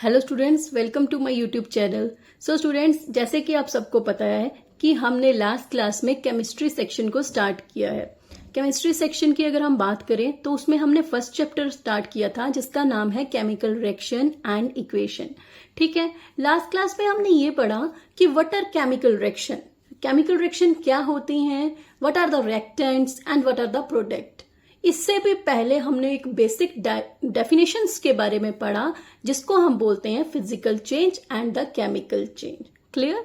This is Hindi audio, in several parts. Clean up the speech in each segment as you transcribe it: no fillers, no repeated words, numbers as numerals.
Hello students, welcome to my YouTube channel. So students, जैसे कि आप सबको पता है कि हमने लास्ट क्लास में केमिस्ट्री सेक्शन को स्टार्ट किया है। केमिस्ट्री सेक्शन की अगर हम बात करें तो उसमें हमने फर्स्ट चैप्टर स्टार्ट किया था जिसका नाम है केमिकल रिएक्शन एंड इक्वेशन। ठीक है, लास्ट क्लास में हमने ये पढ़ा कि what are chemical reaction, chemical reaction क्या होती हैं, what are the reactants and what are the product. इससे भी पहले हमने एक बेसिक डेफिनेशंस के बारे में पढ़ा जिसको हम बोलते हैं physical change and the chemical change. Clear?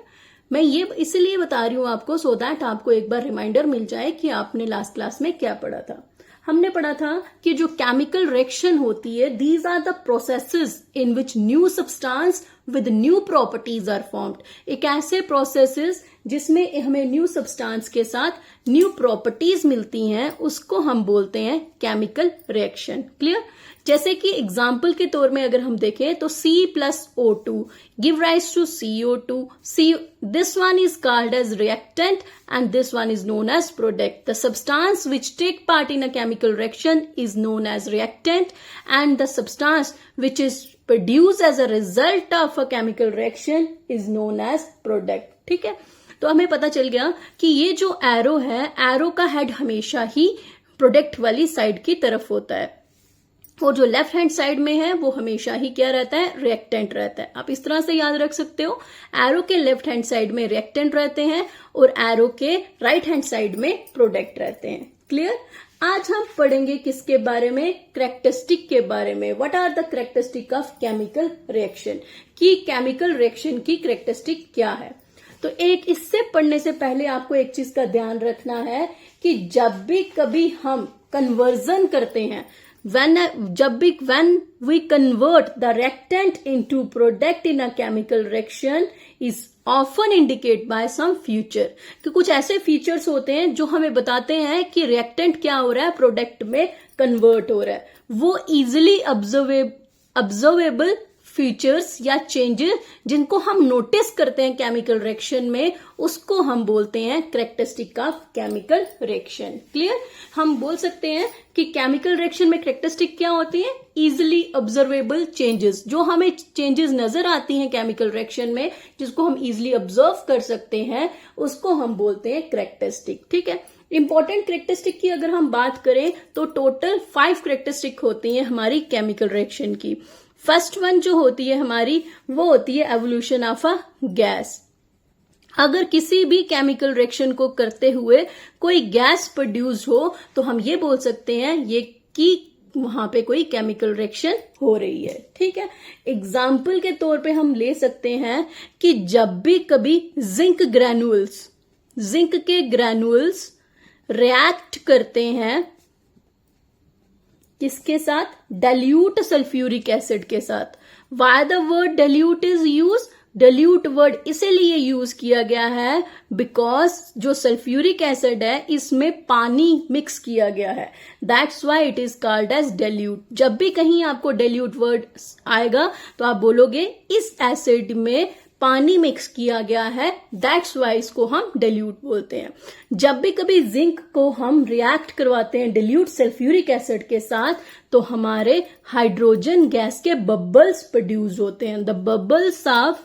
मैं ये इसलिए बता रही हूं आपको सो दैट आपको एक बार रिमाइंडर मिल जाए कि आपने लास्ट क्लास में क्या पढ़ा था। हमने पढ़ा था कि जो केमिकल रिएक्शन होती है, these are the processes in which new substance with new properties are formed. एक ऐसे प्रोसेसेस जिसमें हमें न्यू सब्सटेंस के साथ न्यू प्रॉपर्टीज मिलती हैं, उसको हम बोलते हैं केमिकल रिएक्शन। क्लियर? जैसे कि एग्जाम्पल के तौर में अगर हम देखें तो C+O2 give rise to CO2। This one is called as reactant and this one is known as product. The substance which take part in a chemical reaction is known as reactant and the substance which is produced as a result of a chemical reaction is known as product. ठीक है, तो हमें पता चल गया कि ये जो एरो है, एरो का हेड हमेशा ही प्रोडक्ट वाली साइड की तरफ होता है और जो लेफ्ट हैंड साइड में है वो हमेशा ही क्या रहता है, रिएक्टेंट रहता है। आप इस तरह से याद रख सकते हो, एरो के लेफ्ट हैंड साइड में रिएक्टेंट रहते हैं और एरो के राइट हैंड साइड में प्रोडक्ट रहते हैं। क्लियर? आज हम पढ़ेंगे किसके बारे में, कैरेक्टरिस्टिक के बारे में। What are the characteristic of chemical reaction, कि केमिकल रिएक्शन की कैरेक्टरिस्टिक क्या है। तो एक इससे पढ़ने से पहले आपको एक चीज का ध्यान रखना है कि जब भी कभी हम कन्वर्जन करते हैं, when we convert the reactant into product in a chemical reaction is often indicated by some feature, कि कुछ ऐसे फीचर्स होते हैं जो हमें बताते हैं कि रिएक्टेंट क्या हो रहा है, प्रोडक्ट में कन्वर्ट हो रहा है। वो इजिली ऑब्जर्वेबल फीचर्स या चेंजेस जिनको हम नोटिस करते हैं केमिकल रिएक्शन में, उसको हम बोलते हैं characteristic of chemical reaction. Clear? हम बोल सकते हैं कि केमिकल रिएक्शन में कैरेक्टरिस्टिक क्या होती है, इजिली ऑब्जर्वेबल चेंजेस। जो हमें चेंजेस नजर आती हैं केमिकल रिएक्शन में, जिसको हम इजिली ऑब्जर्व कर सकते हैं, उसको हम बोलते हैं कैरेक्टरिस्टिक। ठीक है, इंपॉर्टेंट कैरेक्टरिस्टिक की अगर हम बात करें तो टोटल 5 कैरेक्टरिस्टिक होती हैं हमारी केमिकल रिएक्शन की। फर्स्ट वन जो होती है हमारी, वो होती है एवोल्यूशन ऑफ अ गैस। अगर किसी भी केमिकल रिएक्शन को करते हुए कोई गैस प्रोड्यूस हो तो हम ये बोल सकते हैं ये कि वहां पे कोई केमिकल रिएक्शन हो रही है। ठीक है, एग्जाम्पल के तौर पे हम ले सकते हैं कि जब भी कभी जिंक के ग्रैन्युल्स रिएक्ट करते हैं किसके साथ, डाइल्यूट सल्फ्यूरिक एसिड के साथ। Why the word dilute is use, dilute word इसीलिए यूज किया गया है बिकॉज जो सल्फ्यूरिक एसिड है इसमें पानी मिक्स किया गया है, that's why it is called as dilute. जब भी कहीं आपको डाइल्यूट वर्ड आएगा तो आप बोलोगे इस एसिड में पानी मिक्स किया गया है, दैट्स वाई इसको हम डाइल्यूट बोलते हैं। जब भी कभी जिंक को हम रिएक्ट करवाते हैं डाइल्यूट सल्फ्यूरिक एसिड के साथ तो हमारे हाइड्रोजन गैस के बबल्स प्रोड्यूस होते हैं। The bubbles of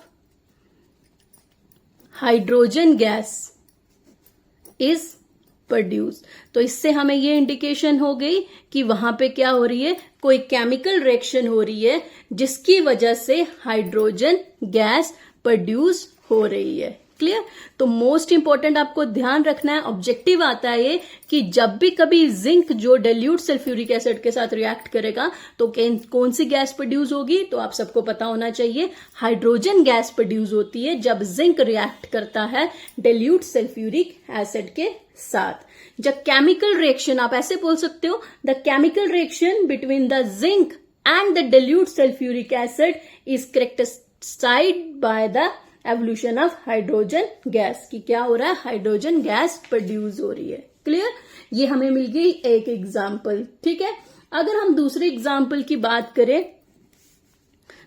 hydrogen gas is produce. तो इससे हमें ये इंडिकेशन हो गई कि वहां पे क्या हो रही है, कोई केमिकल रिएक्शन हो रही है जिसकी वजह से हाइड्रोजन गैस प्रोड्यूस हो रही है। क्लियर? तो मोस्ट इंपॉर्टेंट आपको ध्यान रखना है, ऑब्जेक्टिव आता है ये कि जब भी कभी जिंक जो डाइल्यूट सल्फ्यूरिक एसिड के साथ रिएक्ट करेगा तो कौन सी गैस प्रोड्यूस होगी, तो आप सबको पता होना चाहिए हाइड्रोजन गैस प्रोड्यूस होती है जब जिंक रिएक्ट करता है डाइल्यूट सल्फ्यूरिक एसिड के साथ। जब केमिकल रिएक्शन, आप ऐसे बोल सकते हो, the chemical reaction between the zinc and the dilute sulphuric acid is characterised by the evolution of hydrogen gas, की क्या हो रहा है, हाइड्रोजन गैस प्रोड्यूस हो रही है। क्लियर? ये हमें मिल गई एक एग्जाम्पल। ठीक है, अगर हम दूसरे एग्जाम्पल की बात करें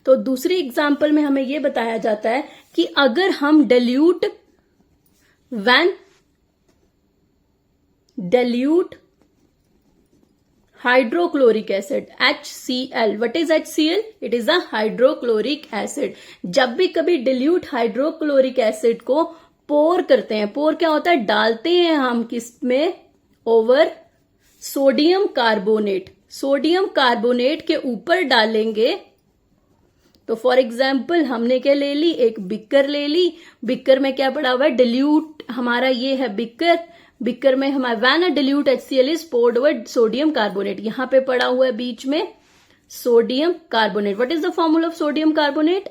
तो दूसरे एग्जाम्पल में हमें यह बताया जाता है कि अगर हम dilute hydrochloric acid HCl. What is HCl? It is a hydrochloric acid. जब भी कभी डिल्यूट हाइड्रोक्लोरिक एसिड को पोर करते हैं, पोर क्या होता है, डालते हैं हम किसमें, over sodium carbonate. Sodium carbonate के ऊपर डालेंगे. तो फॉर एग्जाम्पल हमने क्या ले ली, एक बिकर ले ली. बिकर में क्या पड़ा हुआ है, डिल्यूट हमारा ये है बिकर. बिकर में हमारा when a dilute HCl is poured over sodium carbonate. यहां पे पड़ा हुआ है बीच में sodium carbonate. What is the formula of sodium carbonate?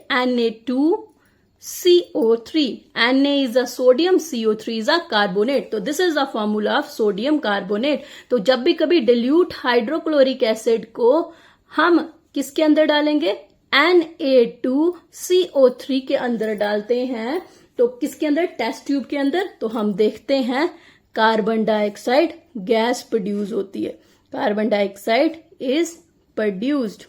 Na2CO3. Na is a sodium, CO3 is a carbonate. तो this is the formula of sodium carbonate. तो जब भी कभी डिल्यूट हाइड्रोक्लोरिक एसिड को हम किसके अंदर डालेंगे, Na2CO3 के अंदर डालते हैं. तो किसके अंदर, टेस्ट ट्यूब के अंदर. तो हम देखते हैं कार्बन डाइऑक्साइड गैस प्रोड्यूस होती है. Carbon dioxide is produced.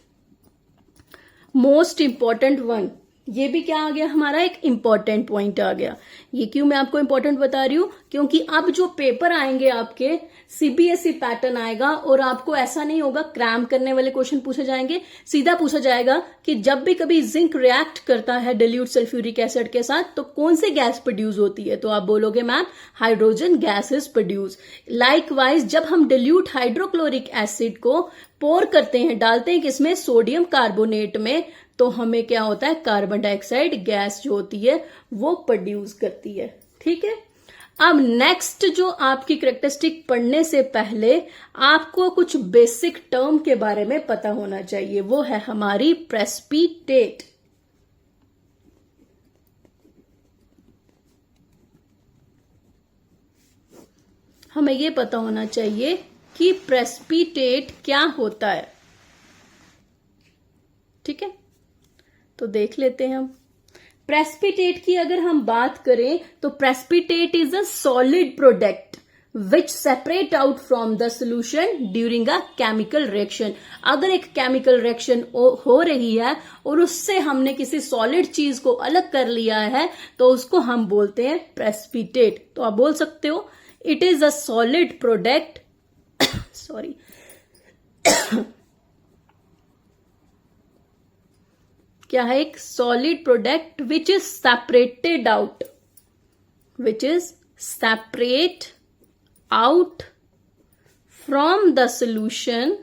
Most important one, ये भी क्या आ गया हमारा, एक इंपॉर्टेंट पॉइंट आ गया. ये क्यों मैं आपको इंपॉर्टेंट बता रही हूं, क्योंकि अब जो पेपर आएंगे आपके CBSE पैटर्न आएगा और आपको ऐसा नहीं होगा क्रैम करने वाले क्वेश्चन पूछे जाएंगे. सीधा पूछा जाएगा कि जब भी कभी जिंक रिएक्ट करता है डिल्यूट सल्फ्यूरिक एसिड के साथ तो कौन सी गैस प्रोड्यूस होती है. तो आप बोलोगे ma'am hydrogen gas is produce. Likewise जब हम डिल्यूट हाइड्रोक्लोरिक एसिड को पोर करते हैं, डालते हैं किसमें, सोडियम कार्बोनेट में, तो हमें क्या होता है, कार्बन डाइऑक्साइड गैस जो होती है वो प्रोड्यूस करती है. ठीक है. अब नेक्स्ट जो आपकी कैरेक्टरिस्टिक पढ़ने से पहले आपको कुछ बेसिक टर्म के बारे में पता होना चाहिए. वो है हमारी प्रेसिपिटेट. हमें ये पता होना चाहिए कि प्रेसिपिटेट क्या होता है. ठीक है, तो देख लेते हैं हम. प्रेसिपिटेट की अगर हम बात करें तो precipitate is a solid product which separate out from the solution during a chemical reaction. अगर एक केमिकल रिएक्शन हो रही है और उससे हमने किसी सॉलिड चीज को अलग कर लिया है तो उसको हम बोलते हैं प्रेसिपिटेट. तो आप बोल सकते हो it is a solid product sorry क्या है, एक solid product which is separated out, which is separate out from the solution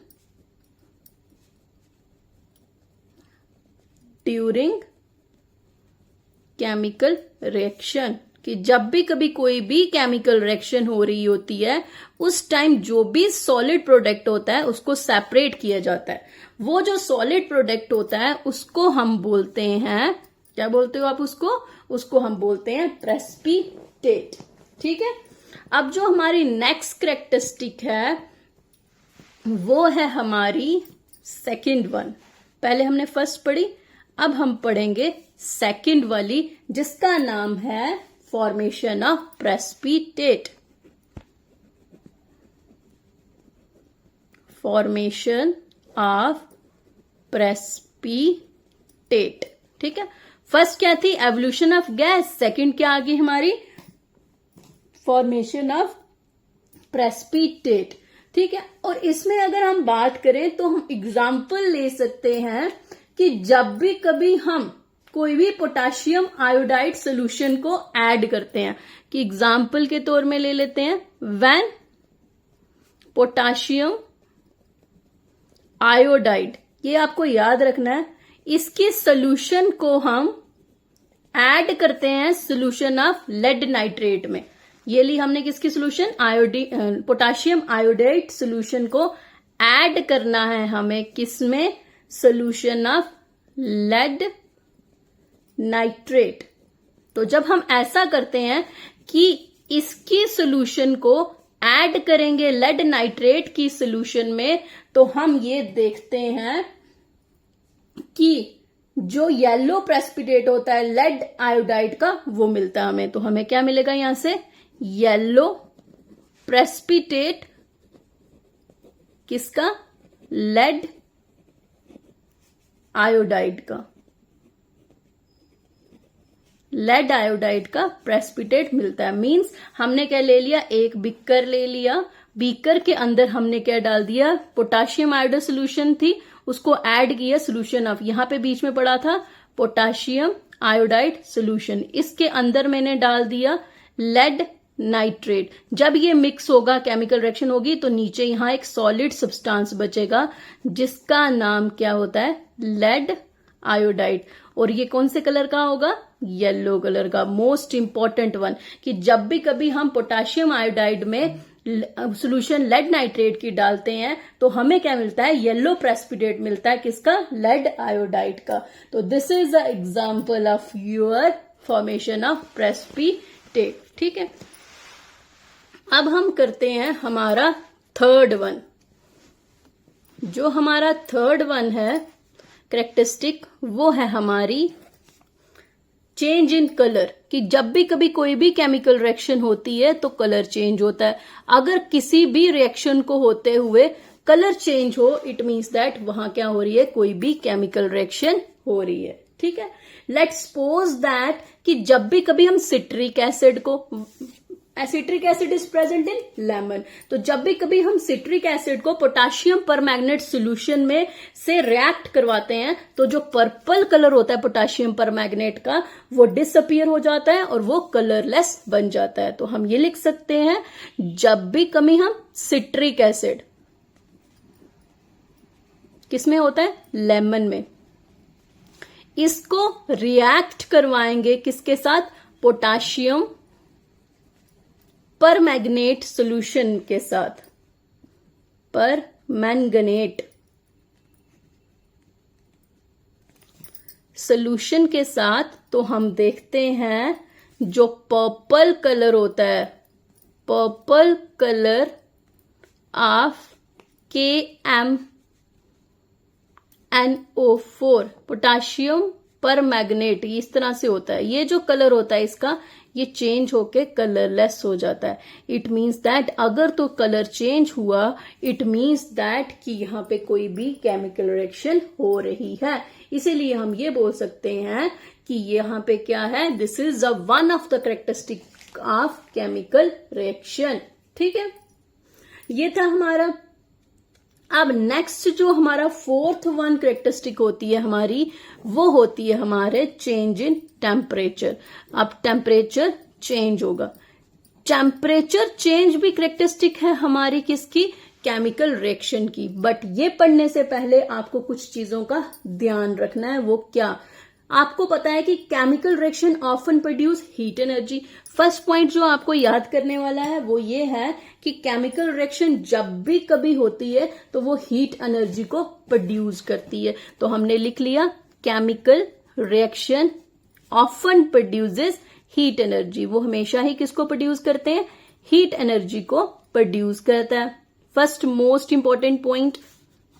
during chemical reaction. कि जब भी कभी कोई भी केमिकल रिएक्शन हो रही होती है उस टाइम जो भी सॉलिड प्रोडक्ट होता है उसको सेपरेट किया जाता है. वो जो सॉलिड प्रोडक्ट होता है उसको हम बोलते हैं, क्या बोलते हो आप उसको हम बोलते हैं प्रेसिपिटेट. ठीक है. अब जो हमारी नेक्स्ट कैरेक्टरिस्टिक है वो है हमारी सेकंड वन. पहले हमने फर्स्ट पढ़ी, अब हम पढ़ेंगे सेकंड वाली जिसका नाम है formation of precipitate. Formation of precipitate. ठीक है. फर्स्ट क्या थी, एवोल्यूशन ऑफ गैस. सेकंड क्या आ गई हमारी, फॉर्मेशन ऑफ प्रेसिपिटेट. ठीक है. और इसमें अगर हम बात करें तो हम एग्जाम्पल ले सकते हैं कि जब भी कभी हम कोई भी पोटाशियम आयोडाइड सोल्यूशन को ऐड करते हैं, कि एग्जाम्पल के तौर में ले लेते हैं व्हेन पोटाशियम आयोडाइड, ये आपको याद रखना है, इसके सोल्यूशन को हम ऐड करते हैं सोल्यूशन ऑफ लेड नाइट्रेट में. ये ली हमने किसकी सोल्यूशन, पोटाशियम आयोडाइड सोल्यूशन को ऐड करना है हमें किसमें, सोल्यूशन ऑफ लेड नाइट्रेट. तो जब हम ऐसा करते हैं कि इसकी सोल्यूशन को ऐड करेंगे लेड नाइट्रेट की सोल्यूशन में तो हम ये देखते हैं कि जो येलो प्रेसिपिटेट होता है लेड आयोडाइड का वो मिलता है हमें. तो हमें क्या मिलेगा यहां से, येलो प्रेसिपिटेट किसका, लेड आयोडाइड का. लेड आयोडाइड का प्रेसिपिटेट मिलता है. मींस हमने क्या ले लिया, एक बिकर ले लिया, बीकर के अंदर हमने क्या डाल दिया, पोटाशियम आयोडाइड सोल्यूशन थी, उसको ऐड किया सोल्यूशन ऑफ, यहां पे बीच में पड़ा था पोटाशियम आयोडाइड सोल्यूशन, इसके अंदर मैंने डाल दिया लेड नाइट्रेट। जब ये मिक्स होगा, केमिकल रिएक्शन होगी, तो नीचे यहां एक सॉलिड सब्सटेंस बचेगा जिसका नाम क्या होता है, लेड आयोडाइड। और ये कौन से कलर का होगा, येलो कलर का। मोस्ट इंपॉर्टेंट वन, कि जब भी कभी हम पोटाशियम आयोडाइड में सोल्यूशन लेड नाइट्रेट की डालते हैं तो हमें क्या मिलता है, येलो प्रेसिपिटेट मिलता है, किसका, लेड आयोडाइड का। तो this is the example of your formation of precipitate. ठीक है, अब हम करते हैं हमारा थर्ड वन। जो हमारा थर्ड वन है कैरेक्टरिस्टिक, वो है हमारी चेंज इन कलर, कि जब भी कभी कोई भी केमिकल रिएक्शन होती है तो कलर चेंज होता है। अगर किसी भी रिएक्शन को होते हुए कलर चेंज हो, इट मीन्स दैट वहां क्या हो रही है, कोई भी केमिकल रिएक्शन हो रही है। ठीक है, लेट्स सपोज दैट कि जब भी कभी हम सिट्रिक एसिड को, citric acid is present in lemon, तो जब भी कभी हम सिट्रिक एसिड को पोटाशियम परमैंगनेट सोल्यूशन में से रिएक्ट करवाते हैं तो जो पर्पल कलर होता है पोटाशियम परमैंगनेट का, वो डिसअपियर हो जाता है और वो कलरलेस बन जाता है। तो हम ये लिख सकते हैं, जब भी कभी हम सिट्रिक एसिड किसमें होता है, लेमन में, इसको रिएक्ट करवाएंगे किसके साथ, पोटाशियम परमैंगनेट सॉल्यूशन के साथ, परमैंगनेट सॉल्यूशन के साथ, तो हम देखते हैं जो पर्पल कलर होता है, purple colour of KMnO4 potassium permanganate, इस तरह से होता है। ये जो कलर होता है इसका, ये चेंज होके कलरलेस हो जाता है। इट मीन्स दैट अगर तो कलर चेंज हुआ, इट मीन्स दैट कि यहाँ पे कोई भी केमिकल रिएक्शन हो रही है। इसीलिए हम ये बोल सकते हैं कि यहाँ पे क्या है, this is the one of the characteristic of chemical reaction. ठीक है, ये था हमारा। अब नेक्स्ट जो हमारा फोर्थ वन कैरेक्टरिस्टिक होती है हमारी, वो होती है हमारे चेंज इन टेम्परेचर। अब टेम्परेचर चेंज होगा, टेम्परेचर चेंज भी कैरेक्टरिस्टिक है हमारी किसकी, केमिकल रिएक्शन की। बट ये पढ़ने से पहले आपको कुछ चीजों का ध्यान रखना है। वो क्या, आपको पता है कि chemical reaction often produce heat energy. First point जो आपको याद करने वाला है वो ये है कि केमिकल रिएक्शन जब भी कभी होती है तो वो हीट एनर्जी को प्रोड्यूस करती है। तो हमने लिख लिया, chemical reaction often produces heat energy. वो हमेशा ही किसको प्रोड्यूस करते हैं, हीट एनर्जी को प्रोड्यूस करता है। First most important point.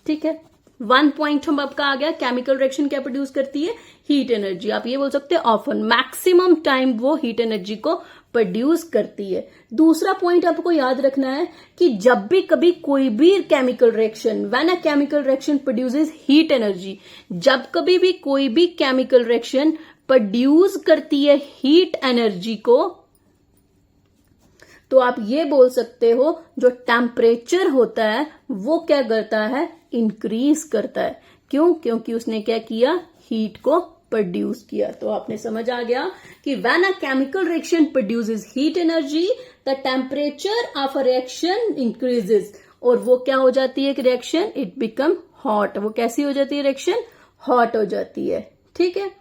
ठीक है, वन पॉइंट हम आपका आ गया, केमिकल रिएक्शन क्या प्रोड्यूस करती है, हीट एनर्जी। आप ये बोल सकते हैं ऑफन, मैक्सिमम टाइम वो हीट एनर्जी को प्रोड्यूस करती है। दूसरा पॉइंट आपको याद रखना है कि जब भी कभी कोई भी chemical reaction, when a chemical reaction produces heat energy, जब कभी भी कोई भी केमिकल रिएक्शन प्रोड्यूस करती है हीट एनर्जी को, तो आप ये बोल सकते हो जो टेम्परेचर होता है वो क्या करता है, इंक्रीज करता है। क्यों, क्योंकि उसने क्या किया, हीट को प्रोड्यूस किया। तो आपने समझ आ गया कि when a chemical reaction produces heat energy, the temperature of a reaction increases. और वो क्या हो जाती है रिएक्शन, इट बिकम हॉट। वो कैसी हो जाती है रिएक्शन, हॉट हो जाती है। ठीक है,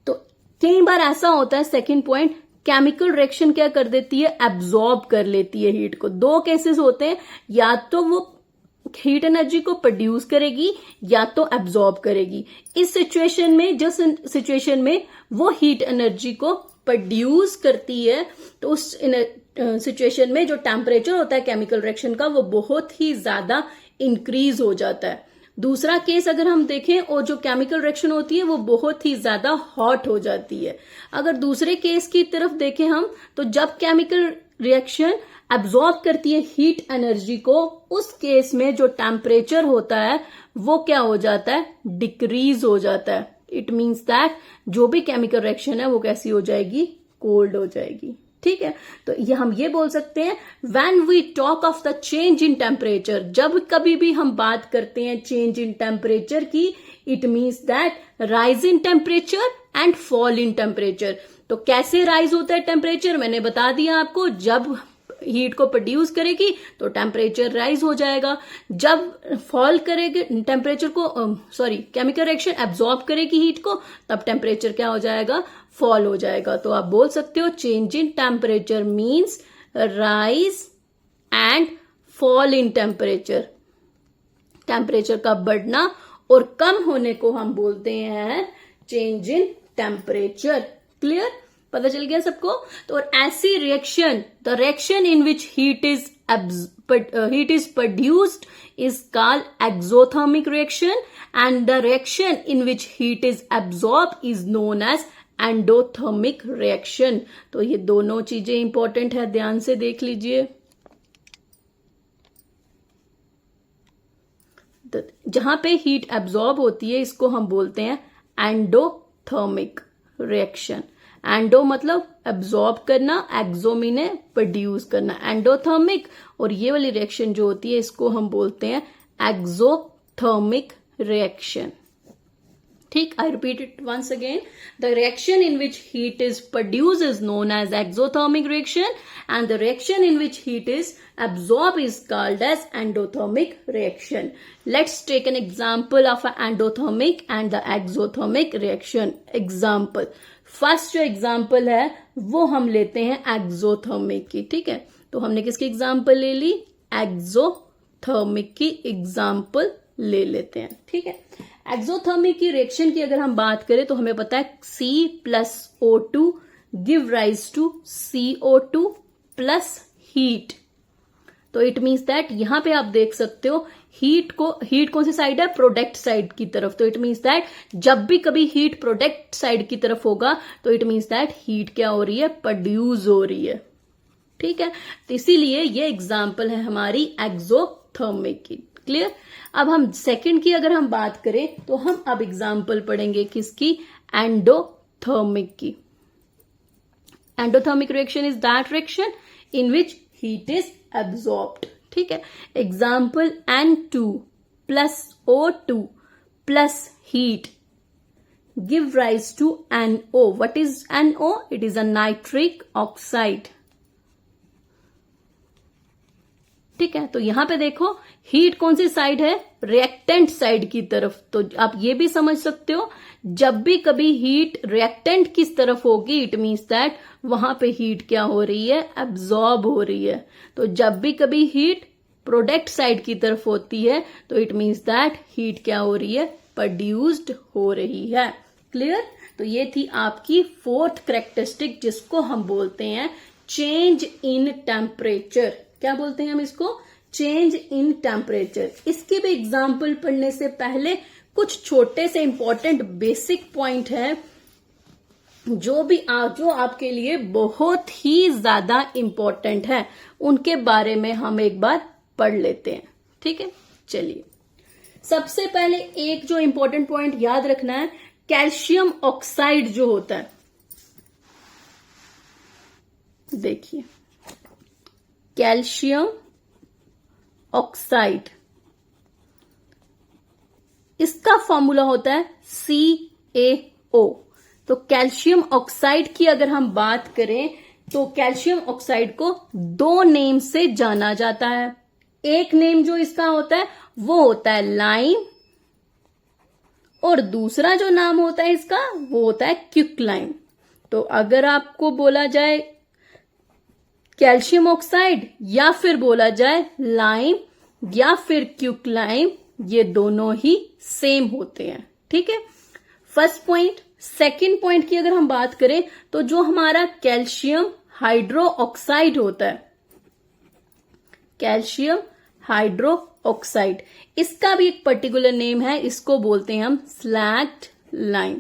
तो कई बार ऐसा होता है, सेकेंड पॉइंट, केमिकल रिएक्शन क्या कर देती है, एब्जॉर्ब कर लेती है हीट को। दो केसेस होते हैं, या तो वो हीट एनर्जी को प्रोड्यूस करेगी या तो एब्जॉर्ब करेगी। इस सिचुएशन में, जिस सिचुएशन में वो हीट एनर्जी को प्रोड्यूस करती है, तो उस सिचुएशन में जो टेम्परेचर होता है केमिकल रिएक्शन का, वो बहुत ही ज्यादा इंक्रीज हो जाता है। दूसरा केस अगर हम देखें, और जो केमिकल रिएक्शन होती है वो बहुत ही ज्यादा हॉट हो जाती है। अगर दूसरे केस की तरफ देखें हम, तो जब केमिकल रिएक्शन एब्जॉर्ब करती है हीट एनर्जी को, उस केस में जो टेम्परेचर होता है वो क्या हो जाता है, डिक्रीज हो जाता है। इट मीन्स दैट जो भी केमिकल रिएक्शन है वो कैसी हो जाएगी, कोल्ड हो जाएगी। ठीक है, तो ये हम ये बोल सकते हैं when we talk of the change in temperature, जब कभी भी हम बात करते हैं चेंज इन टेम्परेचर की, it means that rise in temperature and fall in temperature. तो कैसे राइज होता है टेम्परेचर, मैंने बता दिया आपको, जब हीट को प्रोड्यूस करेगी तो टेम्परेचर राइज हो जाएगा, जब फॉल करेगी टेम्परेचर को केमिकल रिएक्शन एब्जॉर्ब करेगी हीट को, तब टेम्परेचर क्या हो जाएगा, फॉल हो जाएगा। तो आप बोल सकते हो change in temperature means rise and fall in temperature. Temperature का बढ़ना और कम होने को हम बोलते हैं चेंज इन टेम्परेचर। क्लियर, पता चल गया सबको। तो और ऐसी reaction, the reaction in which heat is produced is called exothermic reaction and the reaction in which heat is absorb is known as endothermic reaction. तो ये दोनों चीजें इंपॉर्टेंट है, ध्यान से देख लीजिए। जहां पे हीट एब्जॉर्ब होती है इसको हम बोलते हैं एंडोथर्मिक रिएक्शन। एंडो मतलब एब्जॉर्ब करना, एक्सो मीने प्रोड्यूस करना, एंडोथर्मिक। और ये वाली रिएक्शन जो होती है इसको हम बोलते हैं एक्सोथर्मिक रिएक्शन। ठीक, I repeat it once again, the reaction in which heat is produce is known as exothermic reaction and the reaction in which heat is absorb is called as endothermic reaction. Let's take an example of an endothermic and the exothermic reaction. Example, first जो एग्जाम्पल है वो हम लेते हैं एक्सोथर्मिक की। ठीक है, तो हमने किसकी एग्जाम्पल ले ली, एक्सोथर्मिक की एग्जाम्पल ले लेते हैं। ठीक है, एक्सोथर्मिक की रिएक्शन की अगर हम बात करें तो हमें पता है C+O2 give rise to CO2 plus heat. तो इट मीन्स दैट यहां पे आप देख सकते हो हीट कौन सी साइड है, प्रोडक्ट साइड की तरफ। तो इट मीन्स दैट जब भी कभी हीट प्रोडक्ट साइड की तरफ होगा तो इट मीन्स दैट हीट क्या हो रही है, प्रोड्यूस हो रही है। ठीक है, तो इसीलिए ये एग्जाम्पल है हमारी एक्सोथर्मिक की। क्लियर, अब हम सेकंड की अगर हम बात करें तो हम अब एग्जाम्पल पढ़ेंगे किसकी, एंडोथर्मिक की। Endothermic reaction is that reaction in which heat is absorbed। ठीक है, example N2 plus O2 plus heat give rise to NO। What is NO? It is a nitric oxide। ठीक है, तो यहां पे देखो हीट कौन सी साइड है, रिएक्टेंट साइड की तरफ। तो आप ये भी समझ सकते हो जब भी कभी हीट रिएक्टेंट किस तरफ होगी इट मीन्स दैट वहां पे हीट क्या हो रही है, एब्जॉर्ब हो रही है। तो जब भी कभी हीट प्रोडक्ट साइड की तरफ होती है तो इट मीन्स दैट हीट क्या हो रही है, प्रोड्यूस्ड हो रही है। क्लियर, तो ये थी आपकी फोर्थ कैरेक्टरिस्टिक जिसको हम बोलते हैं चेंज इन टेम्परेचर। क्या बोलते हैं हम इसको, चेंज इन टेम्परेचर। इसके भी एग्जाम्पल पढ़ने से पहले कुछ छोटे से इंपॉर्टेंट बेसिक पॉइंट है जो आपके लिए बहुत ही ज्यादा इंपॉर्टेंट है, उनके बारे में हम एक बार पढ़ लेते हैं। ठीक है, चलिए सबसे पहले एक जो इंपॉर्टेंट पॉइंट याद रखना है, कैल्शियम ऑक्साइड जो होता है, देखिए कैल्शियम ऑक्साइड, इसका फॉर्मूला होता है CaO। तो कैल्शियम ऑक्साइड की अगर हम बात करें तो कैल्शियम ऑक्साइड को दो नेम से जाना जाता है। एक नेम जो इसका होता है वो होता है लाइम, और दूसरा जो नाम होता है इसका वो होता है क्विकलाइम। तो अगर आपको बोला जाए कैल्शियम ऑक्साइड या फिर बोला जाए लाइम या फिर क्विकलाइम, ये दोनों ही सेम होते हैं। ठीक है, फर्स्ट पॉइंट। सेकंड पॉइंट की अगर हम बात करें तो जो हमारा कैल्शियम हाइड्रो ऑक्साइड होता है, कैल्शियम हाइड्रो ऑक्साइड, इसका भी एक पर्टिकुलर नेम है, इसको बोलते हैं हम स्लैग्ड लाइम।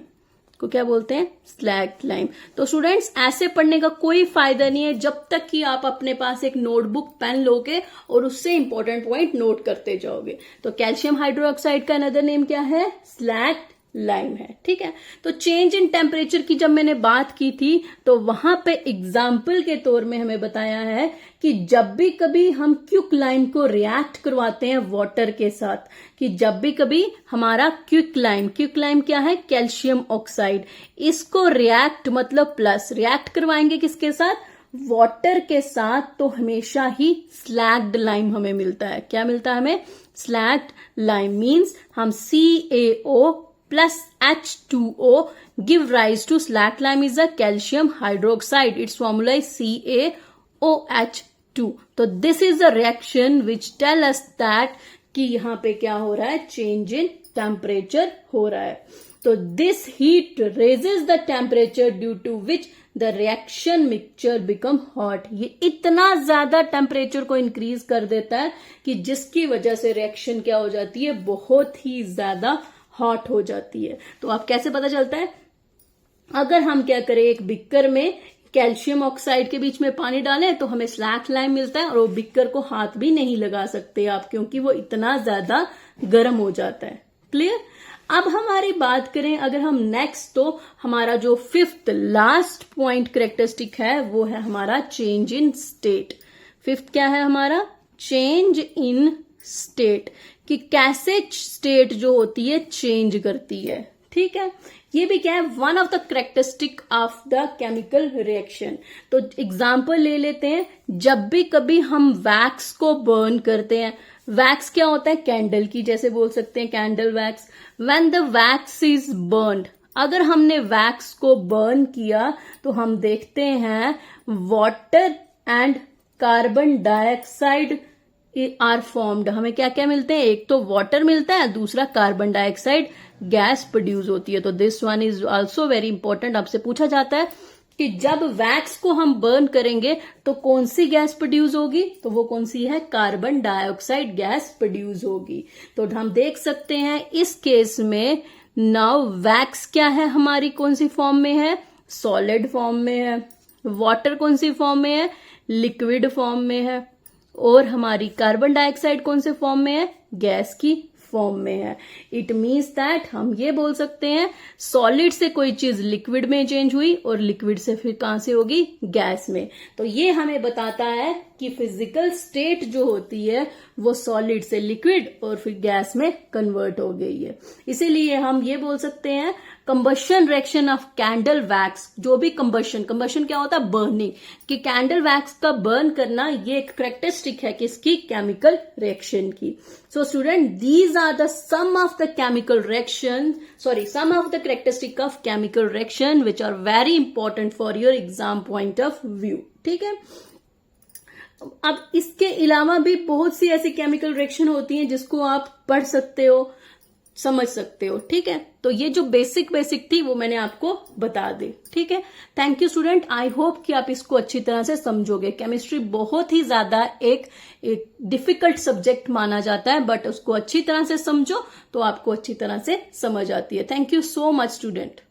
को क्या बोलते हैं, स्लैग्ड लाइम। तो स्टूडेंट्स ऐसे पढ़ने का कोई फायदा नहीं है जब तक कि आप अपने पास एक नोटबुक पेन लोगे और उससे इंपॉर्टेंट पॉइंट नोट करते जाओगे। तो कैल्शियम हाइड्रोक्साइड का अनदर नेम क्या है, स्लैग्ड लाइम है। ठीक है, तो चेंज इन टेम्परेचर की जब मैंने बात की थी तो वहां पे एग्जाम्पल के तौर में हमें बताया है कि जब भी कभी हम क्विक लाइम को रिएक्ट करवाते हैं वाटर के साथ, कि जब भी कभी हमारा क्विक लाइम क्या है, कैल्शियम ऑक्साइड, इसको रिएक्ट मतलब प्लस रिएक्ट करवाएंगे किसके साथ, वाटर के साथ, तो हमेशा ही स्लैग्ड लाइम हमें मिलता है। क्या मिलता है हमें, स्लैग्ड लाइम। मीन्स हम CaO plus H2O give rise to slacked lime is a calcium hydroxide. Its formula is CaOH2. तो this is a reaction which tell us that कि यहाँ पे क्या हो रहा है, change in temperature हो रहा है। तो this heat raises the temperature due to which the reaction mixture become hot. ये इतना ज्यादा टेम्परेचर को इंक्रीज कर देता है कि जिसकी वजह से रिएक्शन क्या हो जाती है, बहुत ही ज्यादा हॉट हो जाती है। तो आप कैसे पता चलता है, अगर हम क्या करें, एक बिक्कर में कैल्शियम ऑक्साइड के बीच में पानी डालें तो हमें स्लैक लाइम मिलता है, और वो बिक्कर को हाथ भी नहीं लगा सकते आप, क्योंकि वो इतना ज्यादा गर्म हो जाता है। क्लियर। अब हमारी बात करें अगर हम नेक्स्ट, तो हमारा जो फिफ्थ लास्ट पॉइंट करेक्टरिस्टिक है वो है हमारा चेंज इन स्टेट। फिफ्थ क्या है हमारा, चेंज इन स्टेट, कि कैसे स्टेट जो होती है चेंज करती है। ठीक है, ये भी क्या है, one of the characteristic of the chemical reaction. तो एग्जांपल ले लेते हैं, जब भी कभी हम वैक्स को बर्न करते हैं, वैक्स क्या होता है, कैंडल की जैसे बोल सकते हैं, candle wax. When the wax is burned, अगर हमने वैक्स को बर्न किया तो हम देखते हैं water and carbon dioxide are formed. हमें क्या क्या मिलते हैं, एक तो वाटर मिलता है, दूसरा कार्बन डाइऑक्साइड गैस प्रोड्यूस होती है। तो this one is also very important. आपसे पूछा जाता है कि जब वैक्स को हम बर्न करेंगे तो कौन सी गैस प्रोड्यूस होगी, तो वो कौन सी है, कार्बन डाइऑक्साइड गैस प्रोड्यूस होगी। तो हम देख सकते हैं इस केस में नाउ वैक्स क्या है हमारी, कौन सी फॉर्म में है, सॉलिड फॉर्म में है, वाटर कौन सी फॉर्म में है, लिक्विड फॉर्म में है, और हमारी कार्बन डाइऑक्साइड कौन से फॉर्म में है, गैस की फॉर्म में है। इट मीन्स दैट हम ये बोल सकते हैं सॉलिड से कोई चीज लिक्विड में चेंज हुई और लिक्विड से फिर कहां से होगी, गैस में। तो ये हमें बताता है कि फिजिकल स्टेट जो होती है वो सॉलिड से लिक्विड और फिर गैस में कन्वर्ट हो गई है। इसीलिए हम ये बोल सकते हैं combustion reaction of candle wax, जो भी कंबशन क्या होता है, बर्निंग, कि कैंडल वैक्स का बर्न करना ये एक करेक्टरिस्टिक है किसकी, केमिकल रिएक्शन की। So student, these are the some of the characteristic of chemical reaction which are very important for your exam point of view. ठीक है, अब इसके अलावा भी बहुत सी ऐसी केमिकल रिएक्शन होती हैं जिसको आप पढ़ सकते हो, समझ सकते हो। ठीक है, तो ये जो बेसिक थी वो मैंने आपको बता दी। ठीक है, thank you student. I hope कि आप इसको अच्छी तरह से समझोगे। केमिस्ट्री बहुत ही ज्यादा एक डिफिकल्ट सब्जेक्ट माना जाता है, बट उसको अच्छी तरह से समझो तो आपको अच्छी तरह से समझ आती है। Thank you so much student.